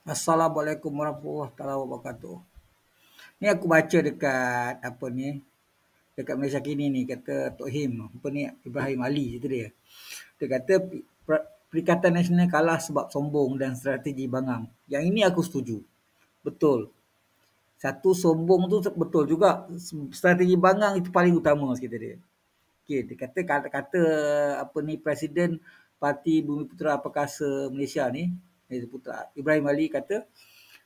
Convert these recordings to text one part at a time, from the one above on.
Assalamualaikum warahmatullahi wabarakatuh. Ni aku baca dekat apa ni, dekat Malaysia Kini ni kata Tok Him, apa ni Ibrahim Ali itu dia. Dia kata Perikatan Nasional kalah sebab sombong dan strategi bangang. Yang ini aku setuju. Betul. Satu sombong tu betul juga. Strategi bangang itu paling utama kata dia. Okey, dia kata apa ni Presiden Parti Bumi Putera Perkasa Malaysia ni, Ibrahim Ali kata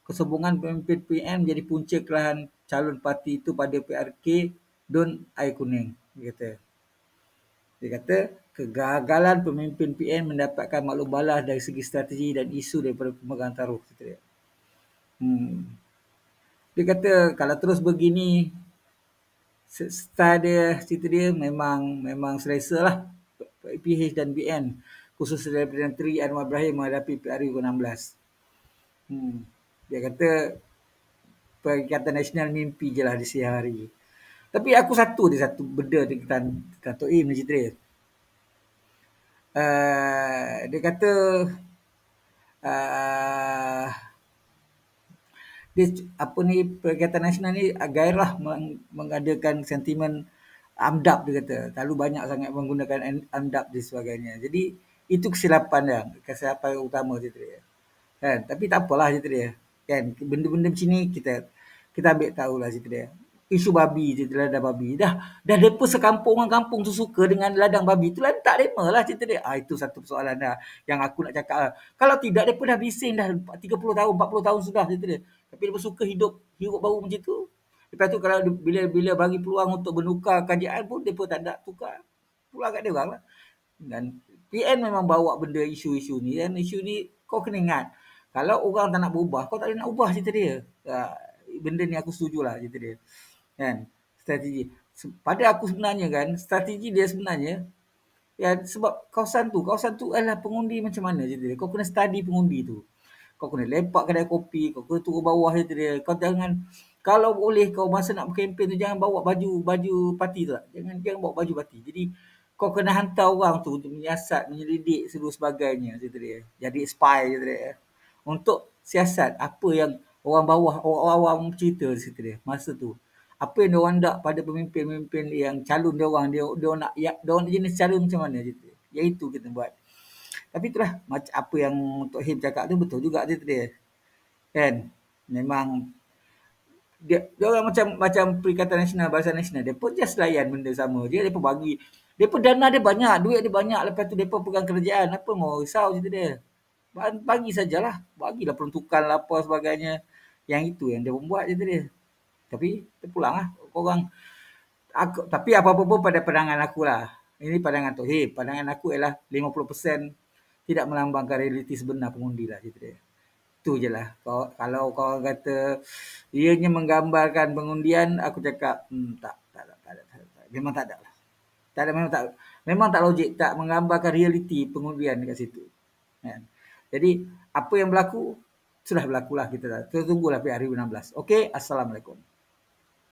kesombongan pemimpin PM menjadi punca kekalahan calon parti itu pada PRK Dun Air Kuning. Dia kata kegagalan pemimpin PM mendapatkan maklum balas dari segi strategi dan isu daripada pemegang taruh. Dia kata kalau terus begini style dia, cerita dia memang selesa lah PH dan BN, khusus daripada Menteri Anwar Ibrahim menghadapi PRU ke-16. Dia kata Perikatan Nasional mimpi je lah di siang hari. Tapi aku satu benda tentang Tok Im ni cerita dia. Dia kata dia apa ni Perikatan Nasional ni gairah mengadakan sentimen AMDAP, dia kata terlalu banyak sangat menggunakan AMDAP dan sebagainya. Jadi itu kesilapan utama cerita dia. Kan? Tapi tak apalah cerita dia. Kan? Benda-benda macam ni kita ambil tahulah cerita dia. Isu babi je, ladang babi. Dah mereka sekampung orang kampung tu suka dengan ladang babi tu, tak rema lah cerita dia. Itu satu persoalan dah yang aku nak cakap lah. Kalau tidak, mereka dah bising dah 30 tahun, 40 tahun sudah cerita dia. Tapi mereka suka hidup baru macam tu. Lepas tu kalau bila bagi peluang untuk menukar kajian pun, mereka tak nak tukar. Pulang kat dia orang lah. Dan PN memang bawa benda isu-isu ni. Dan isu ni kau kena ingat, kalau orang tak nak berubah, kau tak boleh nak ubah cerita dia. Benda ni aku setujulah cerita dia. Kan? Strategi. Pada aku sebenarnya kan, strategi dia sebenarnya, ya, sebab kawasan tu adalah pengundi macam mana cerita dia. Kau kena study pengundi tu. Kau kena lepak kedai kopi, kau kena turun bawah cerita dia. Kau jangan, kalau boleh kau masa nak berkempen tu, jangan bawa baju parti tu tak. Jangan bawa baju parti. Jadi, kau kena hantar orang tu untuk menyiasat, menyelidik seluruh sebagainya cerita dia. Jadi spy cerita dia. Untuk siasat apa yang orang bawah, orang awam cerita cerita dia masa tu. Apa yang diorang nak pada pemimpin-pemimpin yang calon diorang nak jenis calon macam mana cerita dia. Iaitu kita buat. Tapi itulah macam apa yang Tok Him cakap tu betul juga cerita dia. Kan? Memang dia orang macam Perikatan Nasional, Barisan Nasional, dia pun just layan benda sama je. Dia pun bagi, dia pun dana dia banyak, duit dia banyak, lepas tu dia pun pegang kerajaan, apa mau risau cerita dia. Bagi sajalah, bagilah peruntukan lah apa sebagainya. Yang itu yang dia membuat cerita dia. Tapi terpulang lah korang. Tapi apa-apa pun pada pandangan aku lah. Ini pandangan Tok Him. Pandangan aku ialah 50% tidak melambangkan realiti sebenar pengundi lah cerita dia. Itu je lah. Kalau kau kata ianya menggambarkan pengundian, aku cakap tak. Memang tak ada lah. Memang tak logik, tak menggambarkan realiti pengundian dekat situ. Kan? Jadi apa yang berlaku sudah berlaku lah kita dah. Kita tunggulah PRU 16. Okey, assalamualaikum.